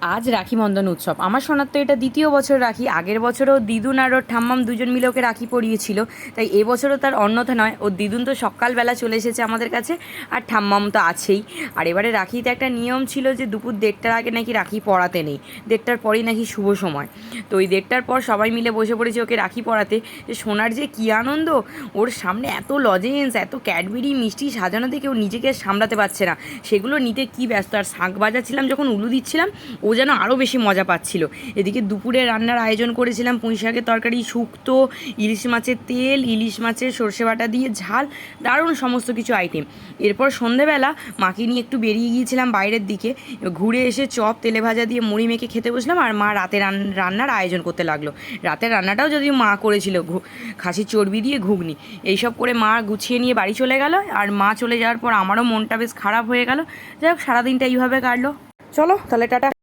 আজ রাখি বন্ধন উৎসব। আমার সোনার তো এটা দ্বিতীয় বছর রাখি। আগের বছরও দিদুন আর ওর ঠাম্মাম দুজন মিলে ওকে রাখি পরিয়েছিল, তাই এবছরও তার অন্যথা নয়। ওর দিদুন তো সকালবেলা চলে এসেছে আমাদের কাছে, আর ঠাম্মাম তো আছেই। আর এবারে রাখিতে একটা নিয়ম ছিল যে দুপুর 1:30টার আগে নাকি রাখি পরাতে নেই, 1:30টার পরেই নাকি শুভ সময়। তো ওই 1:30টার পর সবাই মিলে বসে পড়েছে ওকে রাখি পরাতে। যে সোনার যে কী আনন্দ, ওর সামনে এত লজেন্স, এত ক্যাডবেরি মিষ্টি সাজানো দেখে ও নিজেকে সামলাতে পারছে না, সেগুলো নিতে কী ব্যস্ত। আর শাঁখ বাজাচ্ছিলাম যখন উলু দিচ্ছিলাম, ও যেন আরও বেশি মজা পাচ্ছিল। এদিকে দুপুরে রান্নার আয়োজন করেছিলাম পুঁই শাকের তরকারি, শুক্তো, ইলিশ মাছের তেল, ইলিশ মাছের সর্ষে বাটা দিয়ে ঝাল, দারুণ সমস্ত কিছু আইটেম। এরপর সন্ধেবেলা মাকে নিয়ে একটু বেরিয়ে গিয়েছিলাম বাইরের দিকে। ঘুরে এসে চপ তেলে ভাজা দিয়ে মুড়ি মেখে খেতে বসলাম, আর মা রাতে রান্নার আয়োজন করতে লাগলো। রাতের রান্নাটাও যদিও মা করেছিল, খাসির চর্বি দিয়ে ঘুগনি। এইসব করে মা গুছিয়ে নিয়ে বাড়ি চলে গেল। আর মা চলে যাওয়ার পর আমারও মনটা বেশ খারাপ হয়ে গেল। যাই হোক, সারাদিনটা এইভাবে কাটলো। চলো তাহলে, টাটা।